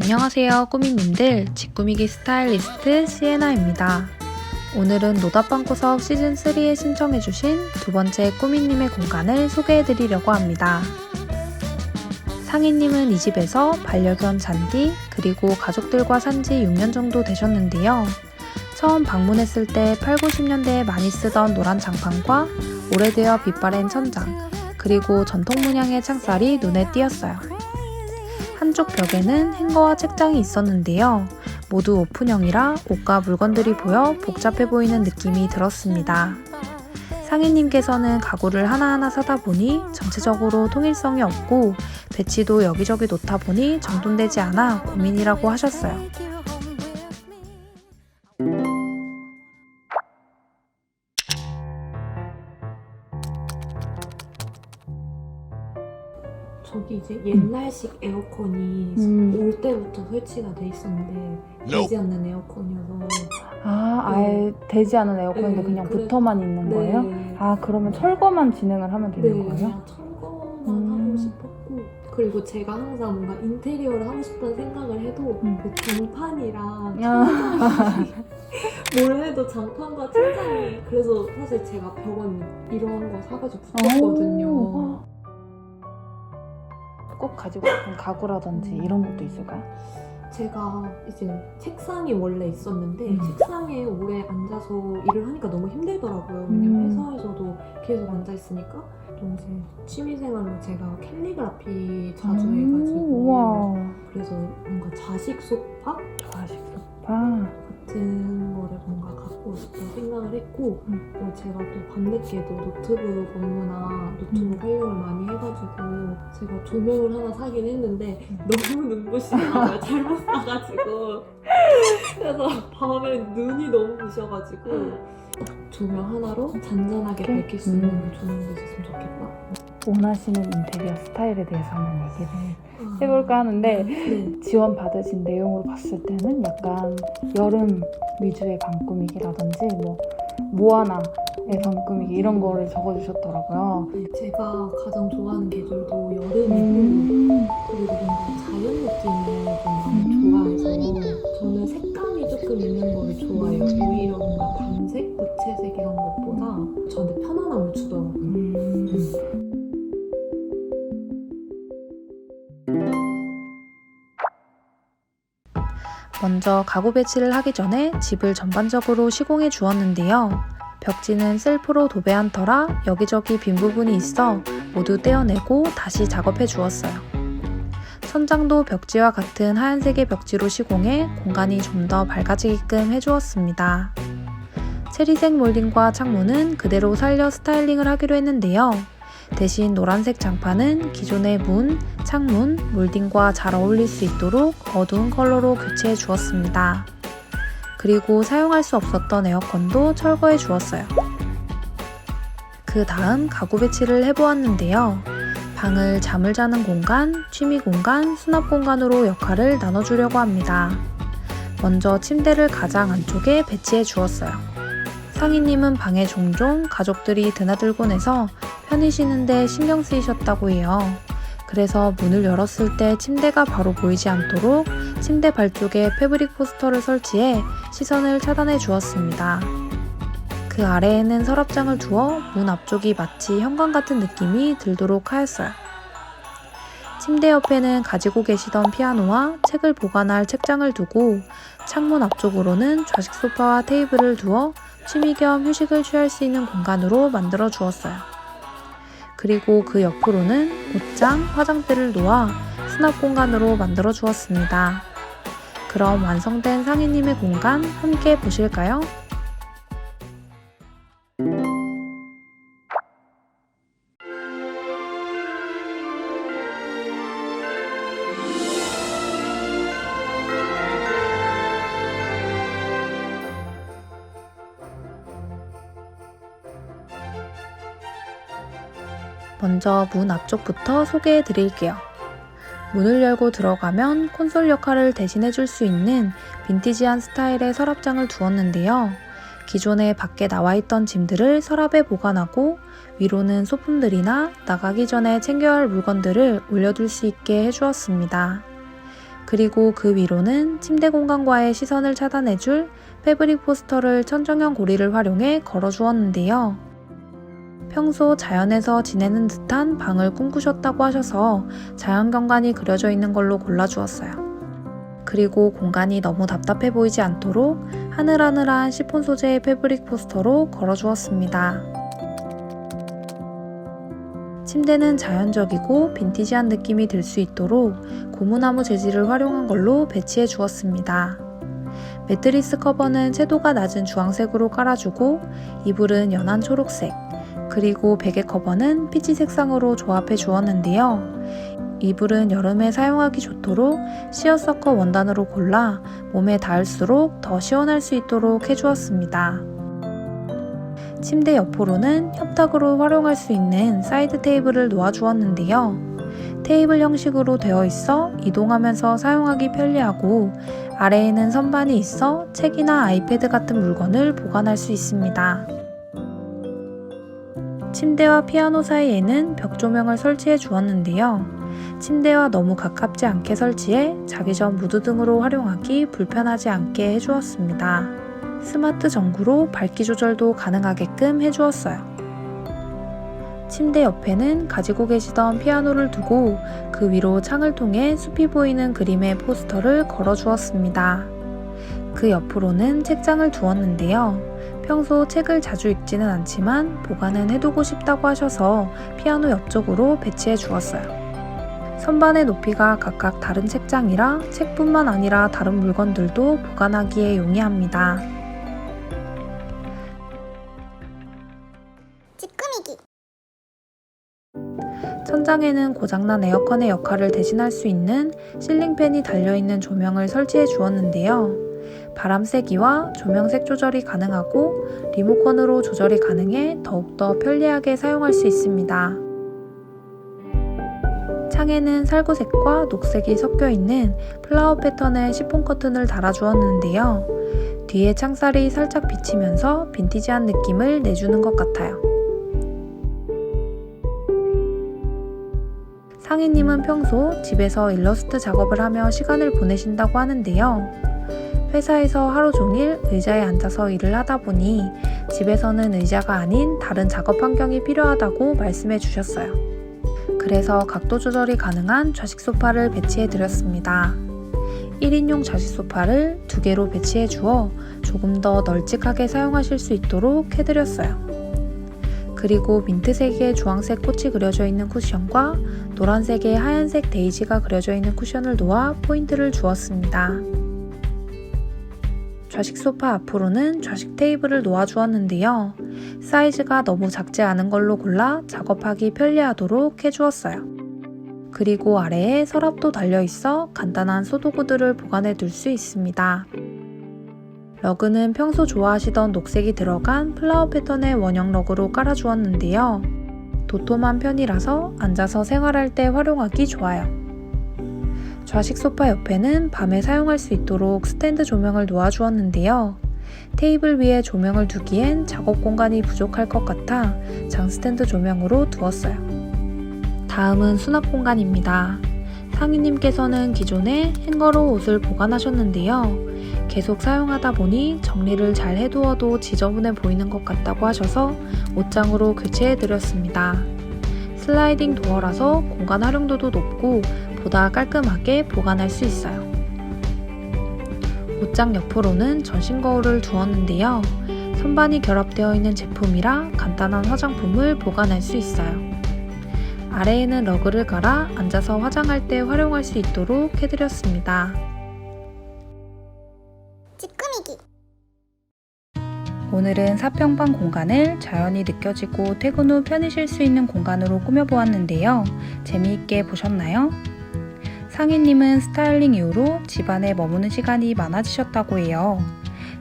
안녕하세요 꾸미님들, 집꾸미기 스타일리스트 시에나입니다. 오늘은 노답방구석 시즌3에 신청해주신 두 번째 꾸미님의 공간을 소개해드리려고 합니다. 상희님은 이 집에서 반려견 잔디 그리고 가족들과 산지 6년 정도 되셨는데요. 처음 방문했을 때 8, 90년대에 많이 쓰던 노란 장판과 오래되어 빛바랜 천장 그리고 전통 문양의 창살이 눈에 띄었어요. 한쪽 벽에는 행거와 책장이 있었는데요. 모두 오픈형이라 옷과 물건들이 보여 복잡해 보이는 느낌이 들었습니다. 상희님께서는 가구를 하나하나 사다 보니 전체적으로 통일성이 없고 배치도 여기저기 놓다 보니 정돈되지 않아 고민이라고 하셨어요. 저기 이제 옛날식 에어컨이 올 때부터 설치가 돼 있었는데 되지 않는 에어컨이어서 아예 되지 않은 에어컨인데 네, 그냥 그래- 붙어만 있는 거예요? 네. 그러면 철거만 진행을 하면 되는 거예요? 그냥 철거만 하고 싶었고, 그리고 제가 항상 뭔가 인테리어를 하고 싶다는 생각을 해도 그 장판이랑 천장이 뭘 해도 장판과 천장이, 그래서 사실 제가 벽은 이런 거 사가지고 붙였거든요. 꼭 가지고 싶은 가구라든지 이런 것도 있을까요? 제가 이제 책상이 원래 있었는데 책상에 오래 앉아서 일을 하니까 너무 힘들더라고요. 왜냐면 회사에서도 계속 앉아있으니까. 또 이제 취미생활로 제가 캘리그라피 자주 해가지고 우와. 그래서 뭔가 자식 소파 좌식 소파. 같은 거를 뭔가 갖고 싶다 생각을 했고, 그리고 제가 또 밤늦게도 노트북 업무나 노트북 활용을 많이 해가지고 제가 조명을 하나 사긴 했는데 너무 눈부시더라고요. 잘못 사가지고. 그래서 밤에 눈이 너무 부셔가지고 조명 하나로 잔잔하게 밝힐 수 있는 조명도 있었으면 좋겠다. 원하시는 인테리어 스타일에 대해서 한번 얘기를 해볼까 하는데 네. 지원 받으신 내용으로 봤을 때는 약간 여름 위주의 방꾸미기라든지 뭐 모아나의 방꾸미기 이런 거를 적어주셨더라고요. 제가 가장 좋아하는 계절도 여름이고 그리고 뭔가 자연 느낌을 좀 많이 좋아해서 저는 색감이 조금 있는 거를 좋아해요. 오히려 뭔가 밤색, 무채색 이런 것보다 저한테 편안함을 주더라고요. 먼저 가구 배치를 하기 전에 집을 전반적으로 시공해 주었는데요. 벽지는 셀프로 도배한 터라 여기저기 빈 부분이 있어 모두 떼어내고 다시 작업해 주었어요. 천장도 벽지와 같은 하얀색의 벽지로 시공해 공간이 좀 더 밝아지게끔 해주었습니다. 체리색 몰딩과 창문은 그대로 살려 스타일링을 하기로 했는데요. 대신 노란색 장판은 기존의 문, 창문, 몰딩과 잘 어울릴 수 있도록 어두운 컬러로 교체해 주었습니다. 그리고 사용할 수 없었던 에어컨도 철거해 주었어요. 그 다음 가구 배치를 해보았는데요. 방을 잠을 자는 공간, 취미 공간, 수납 공간으로 역할을 나눠주려고 합니다. 먼저 침대를 가장 안쪽에 배치해 주었어요. 상희님은 방에 종종 가족들이 드나들곤 해서 편히 쉬는데 신경 쓰이셨다고 해요. 그래서 문을 열었을 때 침대가 바로 보이지 않도록 침대 발 쪽에 패브릭 포스터를 설치해 시선을 차단해 주었습니다. 그 아래에는 서랍장을 두어 문 앞쪽이 마치 현관 같은 느낌이 들도록 하였어요. 침대 옆에는 가지고 계시던 피아노와 책을 보관할 책장을 두고 창문 앞쪽으로는 좌식 소파와 테이블을 두어 취미 겸 휴식을 취할 수 있는 공간으로 만들어 주었어요. 그리고 그 옆으로는 옷장, 화장대를 놓아 수납 공간으로 만들어 주었습니다. 그럼 완성된 상희님의 공간 함께 보실까요? 먼저 문 앞쪽부터 소개해 드릴게요. 문을 열고 들어가면 콘솔 역할을 대신해 줄 수 있는 빈티지한 스타일의 서랍장을 두었는데요. 기존에 밖에 나와 있던 짐들을 서랍에 보관하고 위로는 소품들이나 나가기 전에 챙겨야 할 물건들을 올려둘 수 있게 해주었습니다. 그리고 그 위로는 침대 공간과의 시선을 차단해줄 패브릭 포스터를 천정형 고리를 활용해 걸어주었는데요. 평소 자연에서 지내는 듯한 방을 꿈꾸셨다고 하셔서 자연경관이 그려져 있는 걸로 골라주었어요. 그리고 공간이 너무 답답해 보이지 않도록 하늘하늘한 시폰 소재의 패브릭 포스터로 걸어주었습니다. 침대는 자연적이고 빈티지한 느낌이 들 수 있도록 고무나무 재질을 활용한 걸로 배치해 주었습니다. 매트리스 커버는 채도가 낮은 주황색으로 깔아주고 이불은 연한 초록색, 그리고 베개 커버는 피치 색상으로 조합해 주었는데요. 이불은 여름에 사용하기 좋도록 시어서커 원단으로 골라 몸에 닿을수록 더 시원할 수 있도록 해주었습니다. 침대 옆으로는 협탁으로 활용할 수 있는 사이드 테이블을 놓아주었는데요. 테이블 형식으로 되어 있어 이동하면서 사용하기 편리하고 아래에는 선반이 있어 책이나 아이패드 같은 물건을 보관할 수 있습니다. 침대와 피아노 사이에는 벽 조명을 설치해 주었는데요. 침대와 너무 가깝지 않게 설치해 자기 전 무드등으로 활용하기 불편하지 않게 해주었습니다. 스마트 전구로 밝기 조절도 가능하게끔 해주었어요. 침대 옆에는 가지고 계시던 피아노를 두고 그 위로 창을 통해 숲이 보이는 그림의 포스터를 걸어주었습니다. 그 옆으로는 책장을 두었는데요. 평소 책을 자주 읽지는 않지만 보관은 해두고 싶다고 하셔서 피아노 옆쪽으로 배치해 주었어요. 선반의 높이가 각각 다른 책장이라 책뿐만 아니라 다른 물건들도 보관하기에 용이합니다. 천장에는 고장난 에어컨의 역할을 대신할 수 있는 실링팬이 달려있는 조명을 설치해 주었는데요. 바람 세기와 조명색 조절이 가능하고 리모컨으로 조절이 가능해 더욱더 편리하게 사용할 수 있습니다. 창에는 살구색과 녹색이 섞여있는 플라워 패턴의 시폰 커튼을 달아주었는데요. 뒤에 창살이 살짝 비치면서 빈티지한 느낌을 내주는 것 같아요. 상희님은 평소 집에서 일러스트 작업을 하며 시간을 보내신다고 하는데요. 회사에서 하루 종일 의자에 앉아서 일을 하다 보니 집에서는 의자가 아닌 다른 작업 환경이 필요하다고 말씀해 주셨어요. 그래서 각도 조절이 가능한 좌식 소파를 배치해 드렸습니다. 1인용 좌식 소파를 2개로 배치해 주어 조금 더 널찍하게 사용하실 수 있도록 해드렸어요. 그리고 민트색의 주황색 꽃이 그려져 있는 쿠션과 노란색의 하얀색 데이지가 그려져 있는 쿠션을 놓아 포인트를 주었습니다. 좌식 소파 앞으로는 좌식 테이블을 놓아주었는데요. 사이즈가 너무 작지 않은 걸로 골라 작업하기 편리하도록 해주었어요. 그리고 아래에 서랍도 달려있어 간단한 소도구들을 보관해 둘 수 있습니다. 러그는 평소 좋아하시던 녹색이 들어간 플라워 패턴의 원형 러그로 깔아주었는데요. 도톰한 편이라서 앉아서 생활할 때 활용하기 좋아요. 좌식 소파 옆에는 밤에 사용할 수 있도록 스탠드 조명을 놓아주었는데요. 테이블 위에 조명을 두기엔 작업 공간이 부족할 것 같아 장 스탠드 조명으로 두었어요. 다음은 수납 공간입니다. 상희님께서는 기존에 행거로 옷을 보관하셨는데요. 계속 사용하다 보니 정리를 잘 해두어도 지저분해 보이는 것 같다고 하셔서 옷장으로 교체해드렸습니다. 슬라이딩 도어라서 공간 활용도도 높고 보다 깔끔하게 보관할 수 있어요. 옷장 옆으로는 전신 거울을 두었는데요. 선반이 결합되어 있는 제품이라 간단한 화장품을 보관할 수 있어요. 아래에는 러그를 갈아 앉아서 화장할 때 활용할 수 있도록 해드렸습니다. 오늘은 4평방 공간을 자연이 느껴지고 퇴근 후 편히 쉴 수 있는 공간으로 꾸며보았는데요. 재미있게 보셨나요? 상희님은 스타일링 이후로 집안에 머무는 시간이 많아지셨다고 해요.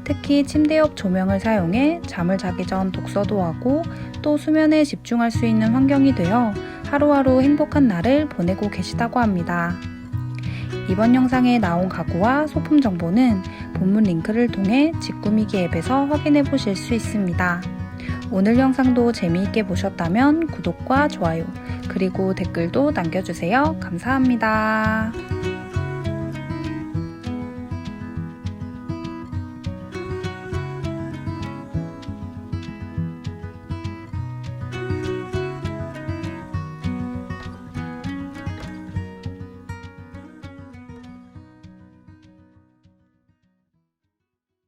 특히 침대 옆 조명을 사용해 잠을 자기 전 독서도 하고 또 수면에 집중할 수 있는 환경이 되어 하루하루 행복한 날을 보내고 계시다고 합니다. 이번 영상에 나온 가구와 소품 정보는 본문 링크를 통해 집 꾸미기 앱에서 확인해 보실 수 있습니다. 오늘 영상도 재미있게 보셨다면 구독과 좋아요 그리고 댓글도 남겨주세요. 감사합니다.